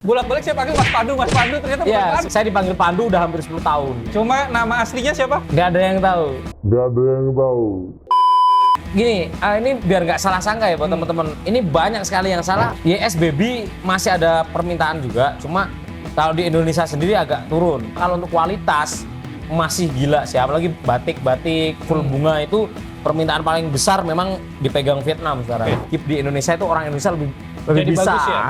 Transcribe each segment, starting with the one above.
Bolak-balik saya panggil Mas Pandu ternyata bukan Ya, Pandu. saya dipanggil Pandu udah hampir 10 tahun. Cuma nama aslinya siapa? Nggak ada yang tahu. Gini, ini biar nggak salah sangka ya buat teman-teman. Ini banyak sekali yang salah. YSBB masih ada permintaan juga, cuma kalau di Indonesia sendiri agak turun. Kalau untuk kualitas masih gila sih, apalagi batik-batik full bunga itu permintaan paling besar memang dipegang Vietnam sekarang. Di Indonesia itu orang Indonesia lebih Jadi bisa. bagus ya?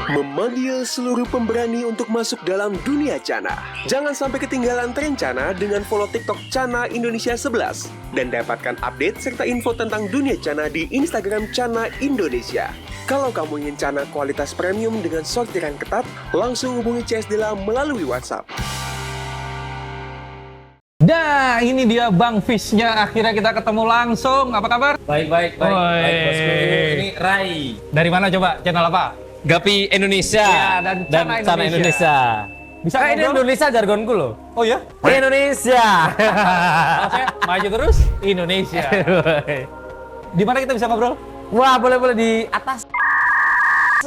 Memanggil seluruh pemberani untuk masuk dalam dunia Cana. Jangan sampai ketinggalan tren Cana dengan follow TikTok Cana Indonesia 11 dan dapatkan update serta info tentang dunia Cana di Instagram Cana Indonesia. Kalau kamu ingin Cana kualitas premium dengan sortiran ketat, langsung hubungi CS Dela melalui WhatsApp. Nah, ini dia Bang Fish-nya. Akhirnya kita ketemu langsung. Apa kabar? Baik, Oi. bosku. Ini Rai. Dari mana coba? Channel apa? Gapi Indonesia Ya, dan Cana Cana Indonesia. Bisa Ini ngobrol? Indonesia jargonku loh. Oh ya? Indonesia. Kalau saya maju terus Indonesia. Di mana kita bisa ngobrol? Wah, boleh di atas.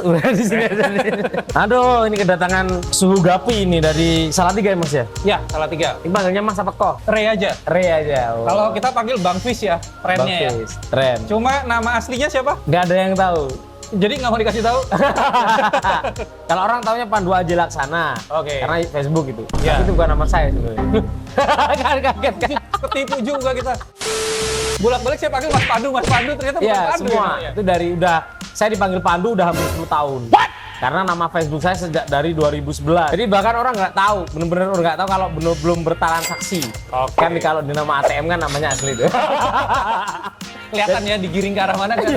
Udah di sini aja nih. Aduh, ini kedatangan suhu Gapi ini dari Salatiga ya Mas ya? Ya, salah tiga. Ini panggilnya Mas apa kok? Ray aja. Re aja. Oh. Kalau kita panggil Bang Fish ya, trennya ya. Bang Fis, Tren. Cuma nama aslinya siapa? Nggak ada yang tahu. Jadi nggak mau dikasih tahu. Kalau orang taunya Pandu Aji Laksana. Oke. Karena Facebook itu. Ya. Tapi itu bukan nama saya sebenarnya. Kaget kan? Ketipu juga kita. Bolak-balik saya panggil Mas Pandu ternyata bukan Iya, Pandu. semua. Ya. Itu dari saya dipanggil Pandu udah hampir 10 tahun. What? Karena nama Facebook saya sejak dari 2011. Jadi bahkan orang nggak tahu, bener-bener nggak tahu kalau belum bertransaksi. Oke. Kan kalau di nama ATM kan namanya asli itu. Kelihatan ya digiring ke arah mana kan.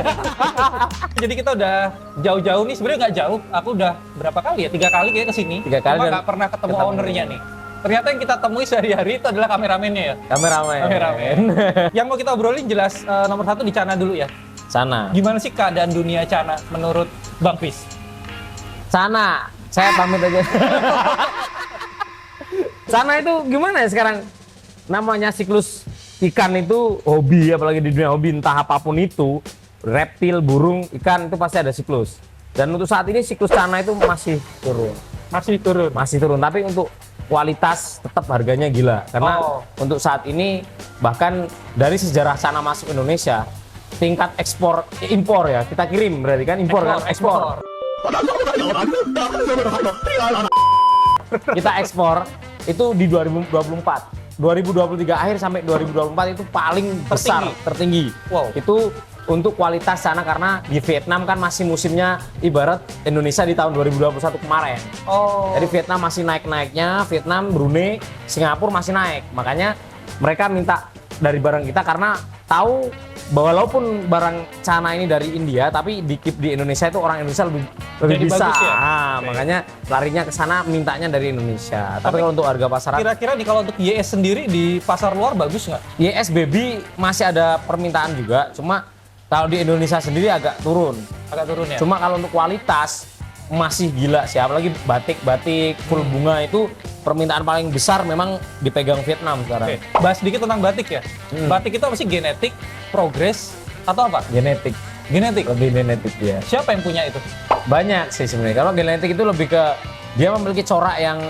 Jadi kita udah jauh-jauh nih, sebenarnya nggak jauh. Aku udah berapa kali ya? 3 kali kayak kesini. 3 kali Cuma dan nggak pernah ketemu ketemu. ownernya nih. Ternyata yang kita temui sehari-hari itu adalah kameramennya ya. Kameramen. Kameramen. Yang mau kita obrolin jelas nomor 1 di Cana dulu ya. Sana. Gimana sih keadaan dunia Cana menurut Bang Fish? Sana. Saya pamit aja. Sana itu gimana ya sekarang? Namanya siklus ikan itu hobi, apalagi di dunia hobi entah apapun itu, reptil, burung, ikan itu pasti ada siklus. Dan untuk saat ini siklus Cana itu masih turun. Masih turun. Masih turun, tapi untuk kualitas tetap harganya gila. Karena untuk saat ini bahkan dari sejarah Cana masuk Indonesia, tingkat impor ya, kita kirim berarti kan impor kan? Ekspor. Kita ekspor itu di 2024. 2023 akhir sampai 2024 itu paling besar, tertinggi. Wow. Itu untuk kualitas sana karena di Vietnam kan masih musimnya ibarat Indonesia di tahun 2021 kemarin. Oh. Jadi Vietnam masih naik-naiknya, Vietnam, Brunei, Singapura masih naik. Makanya mereka minta dari barang kita karena tahu bahwa walaupun barang Cana ini dari India, tapi di Indonesia itu orang Indonesia lebih Jadi bisa. bagus ya? Oke. Makanya larinya ke sana mintanya dari Indonesia. Tapi kalau untuk harga pasaran, Kira-kira nih kalau untuk YS sendiri di pasar luar bagus nggak? YSBB masih ada permintaan juga. Cuma kalau di Indonesia sendiri agak turun. Agak turun ya? Cuma kalau untuk kualitas masih gila sih, apalagi batik-batik full bunga itu permintaan paling besar memang dipegang Vietnam sekarang. Oke, bahas sedikit tentang batik ya. Batik itu apa sih? Genetik, progres, atau apa? Genetik, Genetik. lebih genetik ya. Siapa yang punya itu? Banyak sih sebenarnya. Kalau genetik itu lebih ke dia memiliki corak yang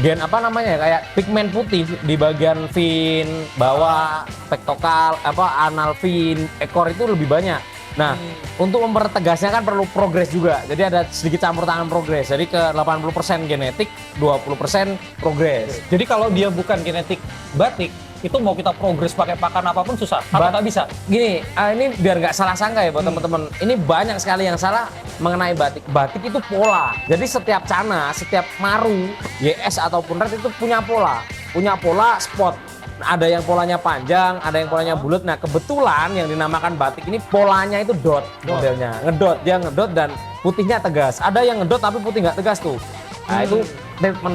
gen apa namanya ya, kayak pigmen putih di bagian fin, bawah, pektokal, anal fin, ekor itu lebih banyak. Nah, untuk mempertegasnya kan perlu progres juga. Jadi ada sedikit campur tangan progres. Jadi ke 80% genetik, 20% progres. Jadi kalau dia bukan genetik batik, itu mau kita progres pakai pakan apapun susah. Atau nggak bisa? Gini, ini biar nggak salah sangka ya buat teman-teman. Ini banyak sekali yang salah mengenai batik. Batik itu pola. Jadi setiap Cana, setiap Maru, YS ataupun Red itu punya pola. Punya pola spot. Ada yang polanya panjang, ada yang polanya bulat. Nah, kebetulan yang dinamakan batik ini polanya itu dot modelnya. Ngedot, dia ngedot dan putihnya tegas. Ada yang ngedot tapi putih nggak tegas tuh. Nah, itu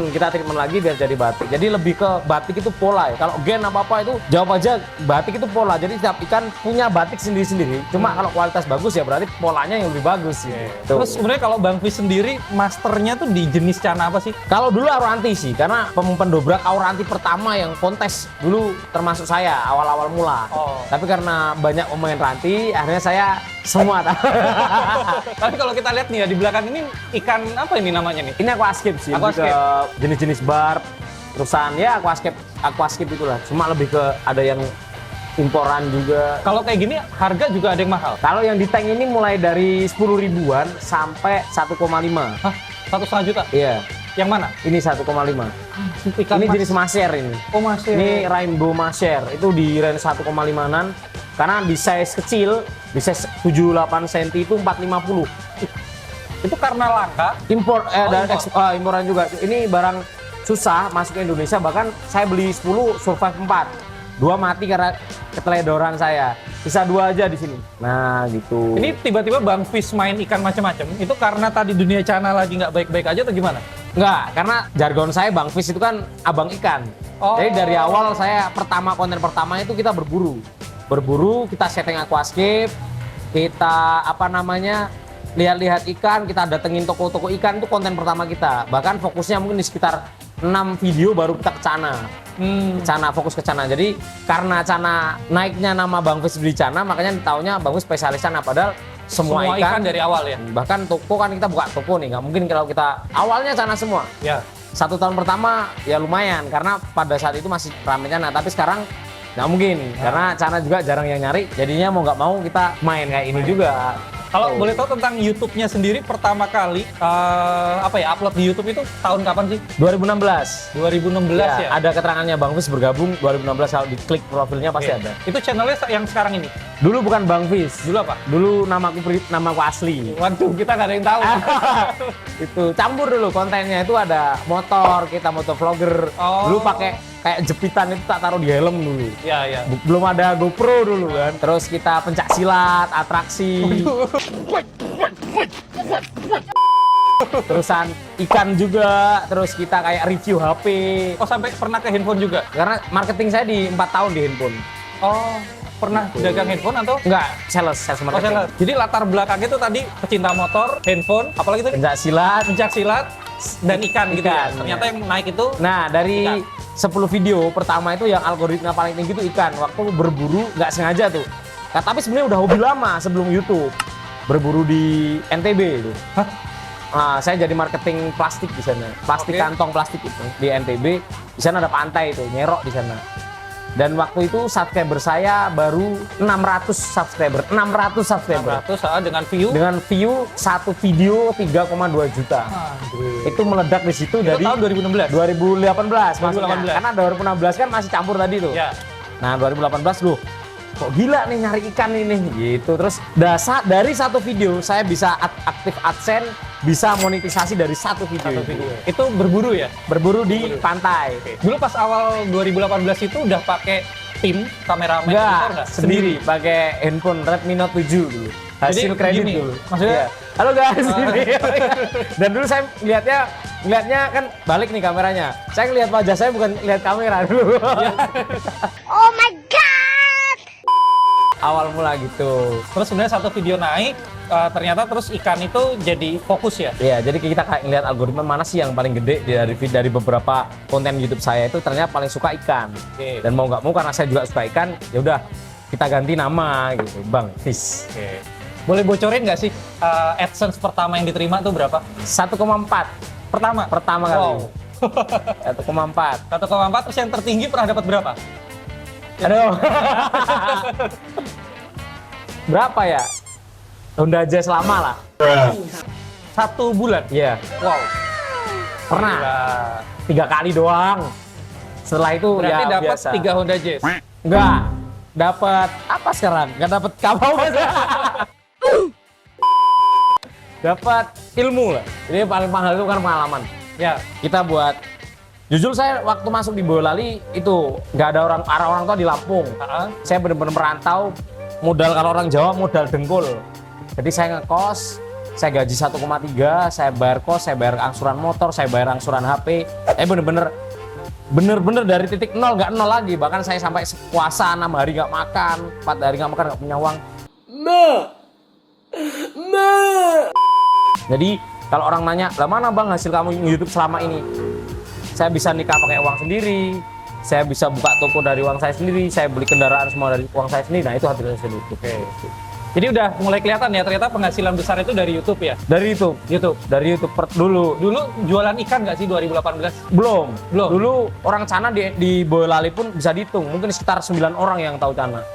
kita treatment lagi biar jadi batik. Jadi lebih ke batik itu pola ya. Kalau gen apa-apa itu jawab aja batik itu pola. Jadi setiap ikan punya batik sendiri-sendiri. Cuma kalau kualitas bagus ya berarti polanya yang lebih bagus gitu. Terus sebenarnya kalau Bang Fish sendiri masternya tuh di jenis Cana apa sih? Kalau dulu Auranti sih, karena pendobrak Auranti pertama yang kontes dulu termasuk saya awal-awal mula. Oh. Tapi karena banyak pemain ranti, akhirnya saya semua. Tapi kalau kita lihat lihat nih ya di belakang ini ikan apa ini namanya nih? Ini aquascape sih, lebih ke Aquascape. jenis-jenis barb, terusan ya aquascape itulah. Cuma lebih ke ada yang imporan juga. Kalau kayak gini harga juga ada yang mahal. Kalau yang di tank ini mulai dari 10 ribuan sampai 1,5. Hah, 1,5 juta? Iya, Yang mana? ini 1,5. Ikan Ini jenis masher ini. Oh masih. Ini rainbow masher, itu di range 1,5-an. Karena di size kecil, di size 7-8 cm itu 450. Itu karena langka. Impor, dan impor. imporan juga. Ini barang susah masuk ke Indonesia, bahkan saya beli 10, survive 4. 2 mati karena keteledoran saya. Sisa 2 aja di sini. Nah, gitu. Ini tiba-tiba Bang Fish main ikan macam-macam. Itu karena tadi dunia channel lagi nggak baik-baik aja atau gimana? Enggak, karena jargon saya Bang Fish itu kan abang ikan. Oh. Jadi dari awal saya konten pertama itu kita berburu. Berburu, kita setting aquascape, kita lihat-lihat ikan, kita datengin toko-toko ikan, itu konten pertama kita. Bahkan fokusnya mungkin di sekitar 6 video baru kita ke Cana. Cana, fokus ke Cana. Jadi karena Cana naiknya nama Bang Fish di Cana, makanya taunya Bang Fish spesialis Cana. Padahal semua ikan dari awal ya? Bahkan toko kan kita buka toko nih, nggak mungkin kalau kita awalnya Cana semua. Ya. 1 tahun pertama ya lumayan, karena pada saat itu masih rame Cana. Tapi sekarang nggak mungkin, karena Cana juga jarang yang nyari. Jadinya mau nggak mau kita main kayak ini juga. Kalau boleh tahu tentang YouTube-nya sendiri pertama kali upload di YouTube itu tahun kapan sih? 2016. 2016 ya. Ada keterangannya Bang Fish bergabung 2016, kalau diklik profilnya pasti Oke. ada. Itu channelnya yang sekarang ini. Dulu bukan Bang Fish. Dulu apa? Dulu namaku asli. Waduh, kita nggak ada yang tahu. Itu campur dulu kontennya, itu ada motor, kita motor vlogger. Oh. Dulu pakai kayak jepitan itu tak taruh di helm dulu. Ya, ya. Belum ada GoPro dulu kan. Terus kita pencak silat, atraksi. Terusan ikan juga, terus kita kayak review HP. Oh, sampai pernah ke handphone juga? Karena marketing saya di 4 tahun di handphone. Oh, pernah dagang handphone atau? Enggak, sales Oh, marketing. salah. Jadi latar belakangnya itu tadi pecinta motor, handphone, apalagi tadi? Pencak silat. Pencak silat dan ikan gitu ya. Ikan, Ternyata ya. yang naik itu Nah, dari Ikan. 10 video pertama itu yang algoritma paling tinggi itu ikan. Waktu berburu nggak sengaja tuh. Nah, tapi sebenarnya udah hobi lama sebelum YouTube. Berburu di NTB itu. Hah? Nah, saya jadi marketing plastik di sana. Plastik, Oke. kantong plastik itu di NTB. Di sana ada pantai itu, nyerok di sana. Dan waktu itu subscriber saya baru 600 subscriber. 600 subscriber. 600 dengan view. Dengan view satu video 3,2 juta. Itu meledak di situ Itu dari tahun 2016. 2018 maksudnya. 2018. Karena 2016 kan masih campur tadi tuh. Ya. Nah, 2018 loh, kok gila nih nyari ikan ini gitu. Terus dari satu video saya bisa aktif AdSense, bisa monetisasi dari satu video. Satu itu. video. Itu berburu ya? Berburu di pantai. Dulu pas awal 2018 itu udah pakai tim kameramen motor Enggak, sendiri pakai handphone Redmi Note 7 dulu. Hasil Jadi kredit gini, dulu. maksudnya- Iya. Halo guys, ini. Dan dulu saya ngelihatnya kan balik nih kameranya. Saya ngelihat wajah saya bukan lihat kamera dulu. Oh my god! Awal mula gitu. Terus sebenarnya satu video naik, ternyata terus ikan itu jadi fokus ya? Iya, jadi kita kayak ngeliat algoritma mana sih yang paling gede dari beberapa konten YouTube saya itu ternyata paling suka ikan. Oke. Dan mau nggak mau karena saya juga suka ikan, ya udah kita ganti nama gitu, Bang Fish. Oke. Boleh bocorin nggak sih AdSense pertama yang diterima tuh berapa? 1,4 Pertama kali. Wow. 1,4. 1,4 terus yang tertinggi pernah dapat berapa? Aduh. Berapa ya? Honda Jazz lama lah. 1 bulan. Iya, Wow. pernah. Gila. 3 kali doang. Setelah itu Berarti ya dapat biasa. 3 Honda Jazz. Enggak. Dapat apa sekarang? Enggak dapat kapal Mas. Dapat ilmu lah. Jadi yang paling mahal itu kan pengalaman. Ya. Kita buat jujur saya waktu masuk di Boyolali itu nggak ada orang tua di Lampung. Saya benar-benar merantau, modal kalau orang Jawa modal dengkul. Jadi saya ngekos, saya gaji 1,3, saya bayar kos, saya bayar angsuran motor, saya bayar angsuran HP. Bener-bener dari titik nol, nggak nol lagi. Bahkan saya sampai puasa 6 hari nggak makan, 4 hari nggak makan, nggak punya uang. Jadi kalau orang nanya, lah mana bang hasil kamu YouTube selama ini? Saya bisa nikah pakai uang sendiri, saya bisa buka toko dari uang saya sendiri, saya beli kendaraan semua dari uang saya sendiri. Nah itu hasil YouTube. Oke. Jadi udah mulai kelihatan ya ternyata penghasilan besar itu dari YouTube ya? Dari YouTube. Dari YouTube dulu. Dulu jualan ikan nggak sih 2018? Belum. Belum. Dulu orang Cana di Boyolali pun bisa dihitung. Mungkin sekitar 9 orang yang tahu Cana.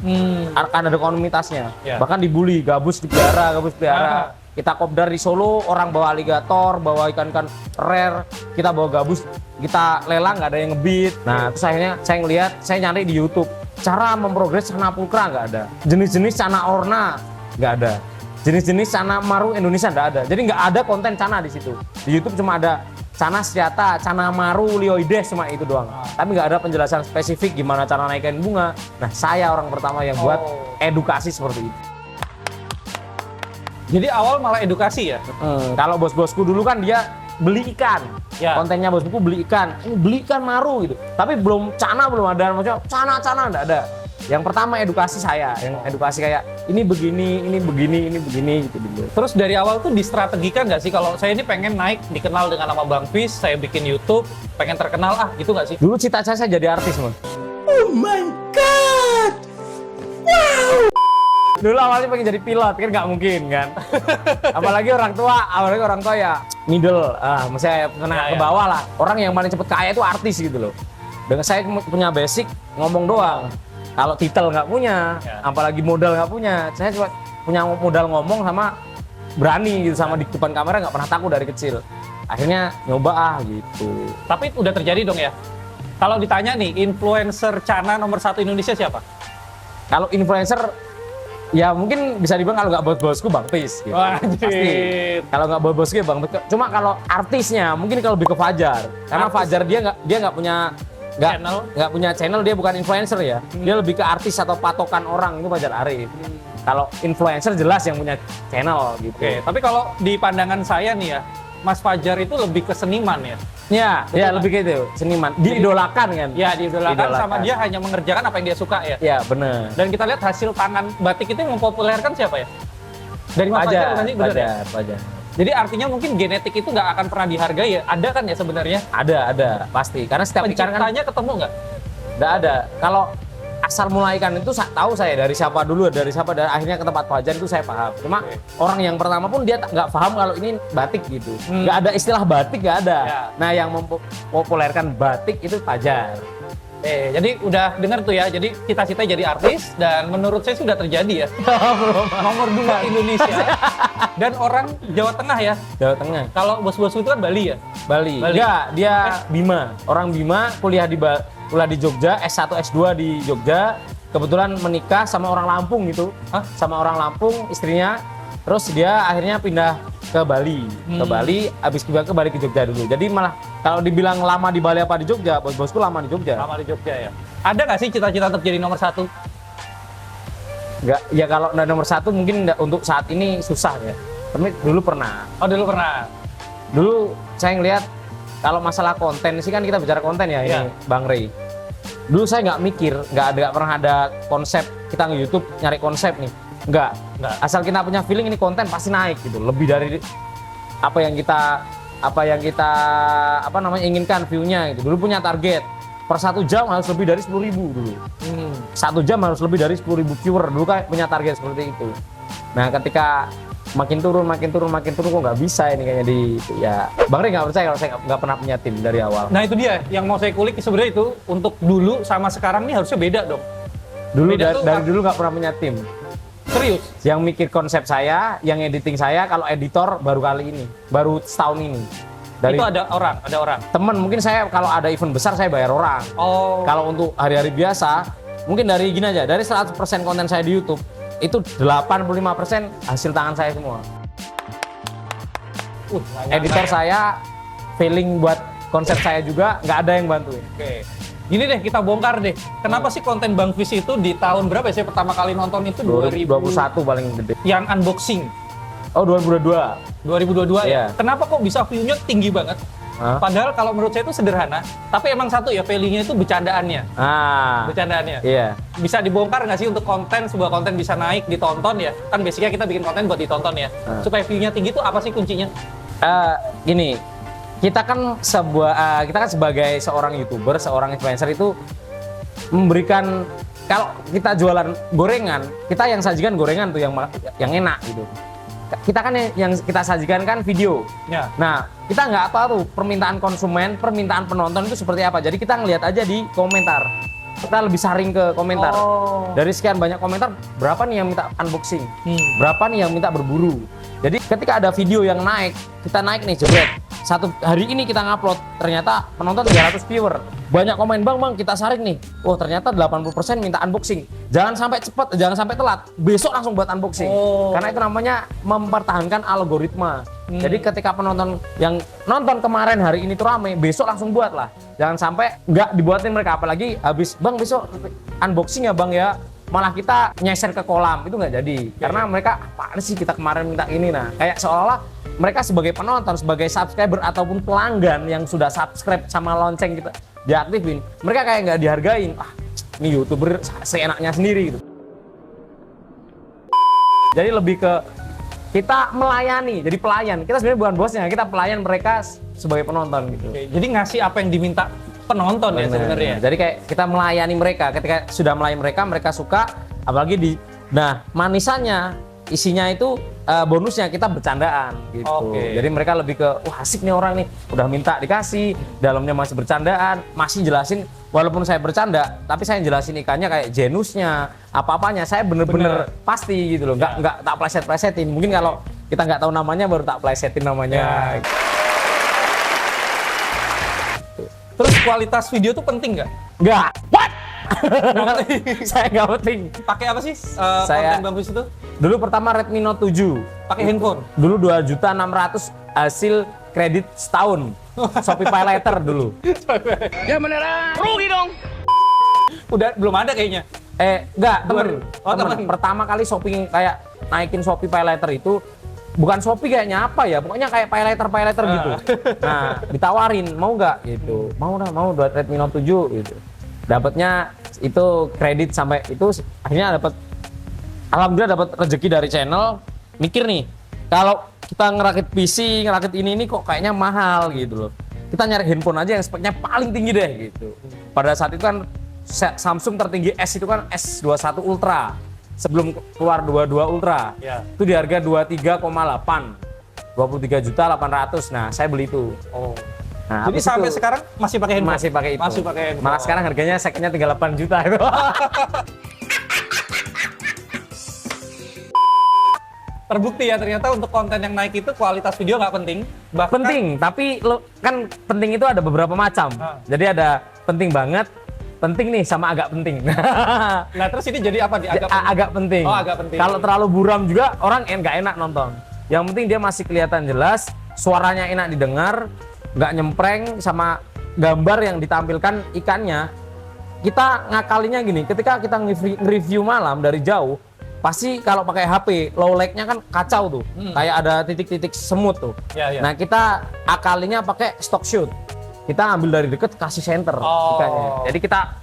Kan ada komunitasnya. Ya. Bahkan dibully, gabus dipelihara. Kita kopdar di Solo, orang bawa aligator, bawa ikan-ikan rare. Kita bawa gabus, kita lelang nggak ada yang ngebit. Nah, terus akhirnya saya ngelihat, saya nyari di YouTube. Cara memprogres Cana Pulkra nggak ada. Jenis-jenis Cana Orna nggak ada. Jenis-jenis Cana Maru Indonesia nggak ada. Jadi nggak ada konten Cana di situ. Di YouTube cuma ada Cana Striata, Cana Maru, Lioides, cuma itu doang. Tapi nggak ada penjelasan spesifik gimana cara naikin bunga. Nah, saya orang pertama yang buat edukasi seperti itu. Jadi awal malah edukasi ya? Kalau bos-bosku dulu kan dia beli ikan. Ya. Kontennya bosku beli ikan. Ini beli ikan maru gitu. Tapi belum Cana belum ada. Maksudnya Cana enggak ada. Yang pertama edukasi saya. Yang edukasi kayak ini begini gitu dulu. Terus dari awal tuh distrategikan nggak sih? Kalau saya ini pengen naik, dikenal dengan nama Bang Fis, saya bikin YouTube, pengen terkenal gitu nggak sih? Dulu cita-cita saya jadi artis, Mas. Dulu awalnya pengen jadi pilot, kan nggak mungkin kan. Apalagi orang tua ya middle, maksudnya menengah ke bawah lah. Orang yang paling cepet kaya itu artis gitu loh. Dengan saya punya basic ngomong doang. Kalau titel nggak punya, apalagi modal nggak punya. Saya cuma punya modal ngomong sama berani gitu, sama di depan kamera nggak pernah takut dari kecil. Akhirnya nyoba gitu. Tapi udah terjadi dong ya? Kalau ditanya nih, influencer Cana nomor 1 Indonesia siapa? Kalau influencer, ya mungkin bisa dibilang kalau nggak bos-bosku Bang Fis gitu. Pasti. Kalau nggak bos-bosku ya Bang Fis. Cuma kalau artisnya mungkin kalau lebih ke Fajar. Karena Fajar dia nggak punya punya channel, dia bukan influencer ya. Dia lebih ke artis atau patokan orang, itu Fajar Arif. Kalau influencer jelas yang punya channel gitu. Oke, tapi kalau di pandangan saya nih ya, Mas Fajar itu lebih ke seniman ya? Ya lebih ke itu, seniman. Diidolakan kan? Ya, diidolakan sama dia hanya mengerjakan apa yang dia suka ya? Ya, benar. Dan kita lihat hasil tangan batik itu yang mempopulerkan siapa ya? Dari Mas Fajar bukan sih? Benar ya? Fajar. Jadi artinya mungkin genetik itu nggak akan pernah dihargai ya? Ada kan ya sebenarnya? Ada, pasti. Karena setiap ikan kan penciptanya ketemu nggak? Nggak ada. Kalau asal mula ikan itu tahu saya dari siapa dulu, dari akhirnya ke tempat Fajar itu saya paham. Cuma orang yang pertama pun dia nggak paham kalau ini batik gitu. Nggak ada istilah batik, nggak ada. Ya. Nah, yang mempopulerkan batik itu Fajar. Jadi udah dengar tuh ya, jadi cita-cita jadi artis dan menurut saya sudah terjadi ya. Nomor 2 Indonesia dan orang Jawa Tengah ya. Jawa Tengah. Kalau bos-bos itu kan Bali ya? Bali. Enggak, dia Bima. Orang Bima kuliah di Jogja, S1, S2 di Jogja. Kebetulan menikah sama orang Lampung gitu. Sama orang Lampung istrinya. Terus dia akhirnya pindah ke Bali. Ke Bali, habis ke Bali ke Jogja dulu. Jadi malah kalau dibilang lama di Bali apa di Jogja, bos-bosku lama di Jogja. Lama di Jogja ya. Ada nggak sih cita-cita untuk jadi nomor 1? Enggak, ya kalau nomor 1 mungkin untuk saat ini susah ya. Tapi dulu pernah. Oh, dulu pernah. Dulu saya ngelihat kalau masalah konten sih kan kita bicara konten ya ini Bang Rey. Dulu saya nggak mikir, nggak pernah ada konsep kita nge-YouTube nyari konsep nih. Enggak. Asal kita punya feeling ini konten pasti naik gitu. Lebih dari apa yang kita inginkan view-nya gitu. Dulu punya target per 1 jam harus lebih dari 10.000 dulu. 1 jam harus lebih dari 10.000 viewer. Dulu kan punya target seperti itu. Nah, ketika makin turun kok nggak bisa ini kayaknya ya Bang Rey nggak percaya kalau saya nggak pernah punya tim dari awal. Nah, itu dia yang mau saya kulik sebenarnya itu untuk dulu sama sekarang nih harusnya beda dong. Dulu dari dulu nggak pernah punya tim. Serius? Yang mikir konsep saya, yang editing saya, kalau editor baru kali ini, baru setahun ini. Itu ada orang. Temen, mungkin saya kalau ada event besar saya bayar orang. Oh. Kalau untuk hari-hari biasa, mungkin dari gini aja, dari 100% konten saya di YouTube, itu 85% hasil tangan saya semua. Editor saya, feeling buat konsep saya juga, nggak ada yang bantuin. Oke. Gini deh, kita bongkar deh. Kenapa sih konten Bang Fis itu di tahun berapa ya? Saya pertama kali nonton itu 2021 paling gede. Yang unboxing. Oh, 2022. 2022 ya? Iya. Kenapa kok bisa view-nya tinggi banget? Padahal kalau menurut saya itu sederhana, tapi emang satu ya, value-nya itu bercandaannya. Bercandaannya. Iya. Bisa dibongkar nggak sih untuk sebuah konten bisa naik, ditonton ya? Kan basicnya kita bikin konten buat ditonton ya. Supaya view-nya tinggi itu apa sih kuncinya? Gini, kita kan sebagai seorang YouTuber, seorang influencer itu memberikan kalau kita jualan gorengan, kita yang sajikan gorengan tuh yang enak gitu. Kita kan yang kita sajikan kan video. Ya. Nah, kita nggak tahu tuh permintaan konsumen, permintaan penonton itu seperti apa. Jadi kita ngelihat aja di komentar. Kita lebih saring ke komentar. Oh. Dari sekian banyak komentar, berapa nih yang minta unboxing? Berapa nih yang minta berburu? Jadi ketika ada video yang naik, kita naik nih jebret. Satu hari ini kita ngupload, ternyata penonton 300 viewer. Banyak komen, bang kita saring nih. Oh ternyata 80% minta unboxing. Jangan sampai cepat, jangan sampai telat. Besok langsung buat unboxing. Karena itu namanya mempertahankan algoritma. Jadi ketika penonton yang nonton kemarin hari ini tuh rame, besok langsung buat lah. Jangan sampai nggak dibuatin mereka, apalagi habis bang besok unboxing ya bang ya. Malah kita nyeser ke kolam, itu nggak jadi. Karena mereka, apaan sih kita kemarin minta ini, nah kayak seolah-olah mereka sebagai penonton, sebagai subscriber ataupun pelanggan yang sudah subscribe sama lonceng kita diaktifin, mereka kayak nggak dihargain. Ini YouTuber seenaknya sendiri gitu. Jadi lebih ke kita melayani, jadi pelayan. Kita sebenarnya bukan bosnya, kita pelayan mereka sebagai penonton gitu. Oke, jadi ngasih apa yang diminta penonton ya sebenarnya. Jadi kayak kita melayani mereka, ketika sudah melayani mereka, mereka suka, apalagi nah manisannya, isinya itu bonusnya kita bercandaan gitu. Oke. Jadi mereka lebih ke wah asik nih orang nih, udah minta dikasih, dalamnya masih bercandaan, masih jelasin walaupun saya bercanda, tapi saya jelasin ikannya kayak genusnya, apa-apanya, saya bener-bener pasti gitu loh, nggak tak pleset-plesetin. Mungkin kalau kita nggak tahu namanya baru tak plesetin namanya. Terus kualitas video tuh penting nggak? Nggak. What? Saya nggak penting. Pakai apa sih Saya- konten bagus itu? Dulu pertama Redmi Note 7. Pakai handphone. Dulu 2.600.000 hasil kredit setahun. Shopee Pay Later dulu. Udah belum ada kayaknya. Enggak, temen. Oh, Temen. temen. Pertama kali shopping kayak naikin Shopee Pay Later itu bukan Shopee kayaknya apa ya, pokoknya kayak Pay Later gitu. Nah, ditawarin, mau nggak gitu. Mau buat Redmi Note 7 gitu. Dapatnya itu kredit sampai itu akhirnya alhamdulillah dapat rezeki dari channel. Mikir nih, kalau kita ngerakit PC, ngerakit ini kok kayaknya mahal gitu loh. Kita nyari handphone aja yang speknya paling tinggi deh gitu. Pada saat itu kan Samsung tertinggi S itu kan S21 Ultra. Sebelum keluar 22 Ultra. Ya. Itu di harga 23,8. 23.800.000. Nah, saya beli itu. Oh. Nah, Jadi habis sampai itu sekarang masih pakai handphone? masih pakai itu. Masih pakai handphone. Malah sekarang harganya seknya tinggal 8 juta itu. Terbukti ya ternyata untuk konten yang naik itu kualitas video nggak penting. Bahkan Penting, tapi kan penting itu ada beberapa macam. Jadi ada penting banget, penting nih sama agak penting. Nah terus ini jadi apa nih? Agak penting. Oh, agak penting. Kalau terlalu buram juga orang nggak enak nonton. Yang penting dia masih kelihatan jelas, suaranya enak didengar, nggak nyempreng sama gambar yang ditampilkan ikannya. Kita ngakalinya gini, ketika kita nge-review malam dari jauh, pasti kalau pakai HP low lag-nya kan kacau tuh, kayak ada titik-titik semut tuh. Ya. Nah kita akalinya pakai stock shoot, kita ambil dari deket kasih center ikannya. Jadi kita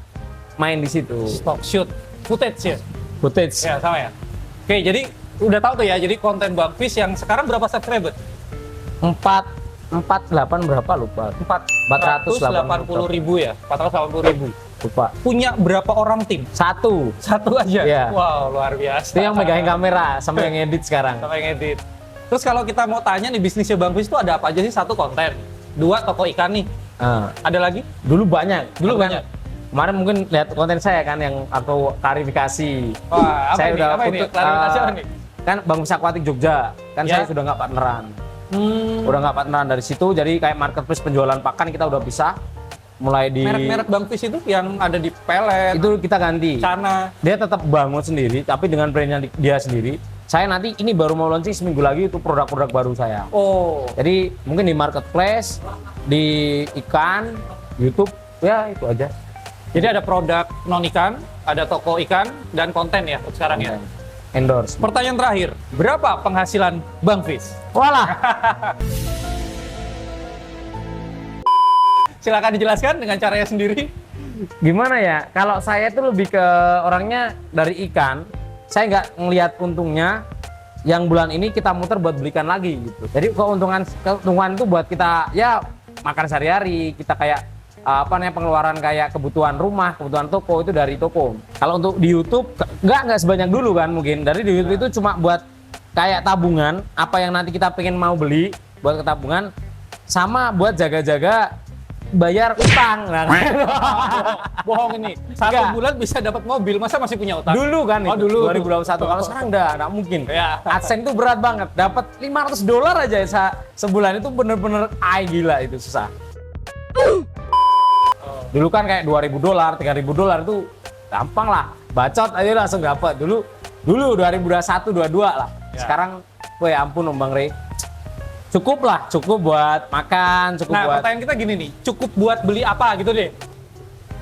main di situ. Stock shoot, footage ya? Footage. Ya sama ya. Oke jadi udah tahu tuh ya. Jadi konten Bang Fish yang sekarang berapa subscriber? 48 berapa lupa. 480.000 ya? 480.000. Lupa. Punya berapa orang tim? Satu. Satu aja? Iya. Wow luar biasa. Itu yang megangin kamera sama yang edit sekarang. Sama yang edit. Terus kalau kita mau tanya nih bisnisnya Bang Fish itu ada apa aja sih? Satu konten, dua toko ikan nih. Ada lagi? Dulu banyak. Dulu Aku banyak. Kemarin mungkin lihat konten saya kan yang aku klarifikasi. Wah, apa saya ini? udah Apa ini? Klarifikasi apa nih? Kan Bang Fish Aquatic Jogja. Kan Ya. saya sudah nggak partneran. Udah nggak partneran dari situ. Jadi kayak marketplace penjualan pakan kita udah bisa. Mulai di Merek-merek Bang Fish itu yang ada di pelet, itu kita ganti. Cana. Dia tetap bangun sendiri, tapi dengan brandnya dia sendiri. Saya nanti ini baru mau launching seminggu lagi itu produk-produk baru saya. Oh. Jadi mungkin di marketplace, di ikan, YouTube, ya itu aja. Jadi ada produk non ikan, ada toko ikan dan konten ya untuk sekarang ya. Endorse. Pertanyaan terakhir, berapa penghasilan Bang Fish? Walah. Silakan dijelaskan dengan caranya sendiri. Gimana ya? Kalau saya itu lebih ke orangnya dari ikan. Saya nggak ngelihat untungnya. Yang bulan ini kita muter buat belikan lagi gitu. Jadi keuntungan itu buat kita ya makan sehari-hari. Kita kayak pengeluaran kayak kebutuhan rumah, kebutuhan toko itu dari toko. Kalau untuk di YouTube nggak sebanyak dulu kan mungkin. Dari di YouTube itu cuma buat kayak tabungan, apa yang nanti kita pengen mau beli buat ke tabungan, sama buat jaga-jaga bayar utang. Nah, Bohong ini. Satu Enggak. bulan bisa dapat mobil, masa masih punya utang? dulu kan Oh, itu, dulu. 2021. Kalau sekarang nggak mungkin. Ya. AdSense itu berat banget. Dapat $500 aja sebulan itu bener-bener gila, itu susah. Dulu kan kayak $2.000, $3.000 itu gampang lah. Bacot aja langsung dapat. Dulu 2021, 22 lah. Ya. Sekarang, weh ampun Om Bang Rey. Cukup lah, cukup buat makan, cukup Nah, buat pertanyaan kita gini nih, cukup buat beli apa gitu deh?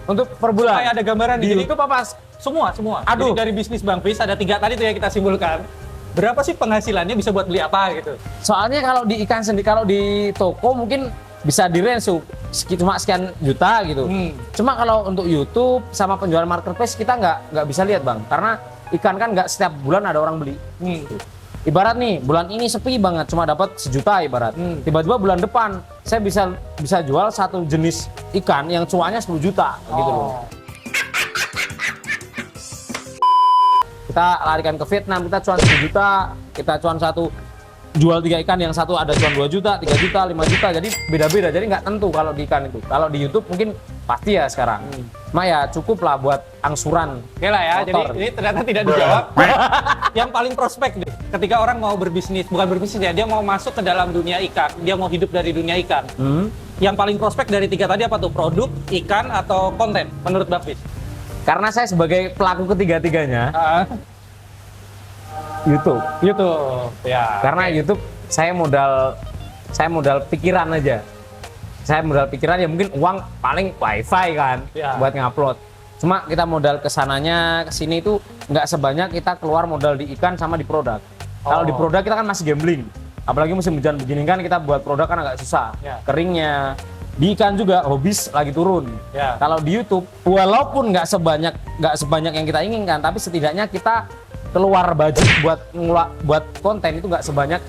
untuk per bulan. Kayak ada gambaran di jadi YouTube apa? semua. Aduh. Jadi dari bisnis Bang Fis ada 3 tadi tuh yang kita simpulkan. Berapa sih penghasilannya bisa buat beli apa gitu? Soalnya kalau di ikan sendiri, kalau di toko mungkin bisa di range cuma sekian juta gitu. Cuma kalau untuk YouTube sama penjualan marketplace kita nggak bisa lihat Bang, karena ikan kan nggak setiap bulan ada orang beli. Ibarat nih bulan ini sepi banget, cuma dapat 1 juta ibarat. Tiba-tiba bulan depan saya bisa jual satu jenis ikan yang cuannya 10 juta gitu loh. Kita larikan ke Vietnam, kita cuan 10 juta, kita cuan jual 3 ikan, yang satu ada cuan 2 juta, 3 juta, 5 juta, jadi beda-beda, jadi nggak tentu kalau di ikan itu. Kalau di YouTube mungkin pasti ya sekarang. Cuma ya cukup lah buat angsuran. Oke lah ya, jadi motor. ini ternyata tidak dijawab. Yang paling prospek deh, ketika orang mau berbisnis, bukan berbisnis ya, dia mau masuk ke dalam dunia ikan, dia mau hidup dari dunia ikan. Yang paling prospek dari 3 tadi apa tuh? Produk, ikan, atau konten menurut Bang Fis? Karena saya sebagai pelaku ketiga-tiganya, YouTube. YouTube, ya. Karena YouTube saya modal pikiran aja. Saya modal pikiran ya mungkin uang paling wifi kan Ya. buat ngupload. Cuma kita modal kesananya kesini itu nggak sebanyak kita keluar modal di ikan sama di produk. Kalau di produk kita kan masih gambling. Apalagi musim hujan begini kan kita buat produk kan agak susah. Ya. Keringnya. Di ikan juga hobis lagi turun. Ya. Kalau di YouTube walaupun nggak sebanyak yang kita inginkan, tapi setidaknya kita keluar budget buat konten itu nggak sebanyak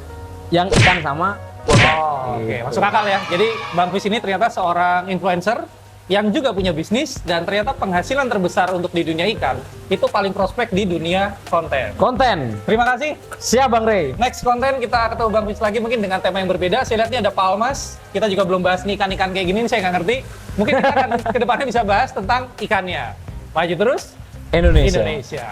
yang ikan sama produk. Oke, masuk akal ya. Jadi Bang Fis ini ternyata seorang influencer yang juga punya bisnis dan ternyata penghasilan terbesar untuk di dunia ikan itu paling prospek di dunia konten. Konten. Terima kasih. Siap Bang Rey. Next konten kita ketemu Bang Fis lagi mungkin dengan tema yang berbeda. Saya lihat nih ada palmas. Kita juga belum bahas nih ikan-ikan kayak gini, saya nggak ngerti. Mungkin kita akan kedepannya bisa bahas tentang ikannya. Maju terus Indonesia. Indonesia.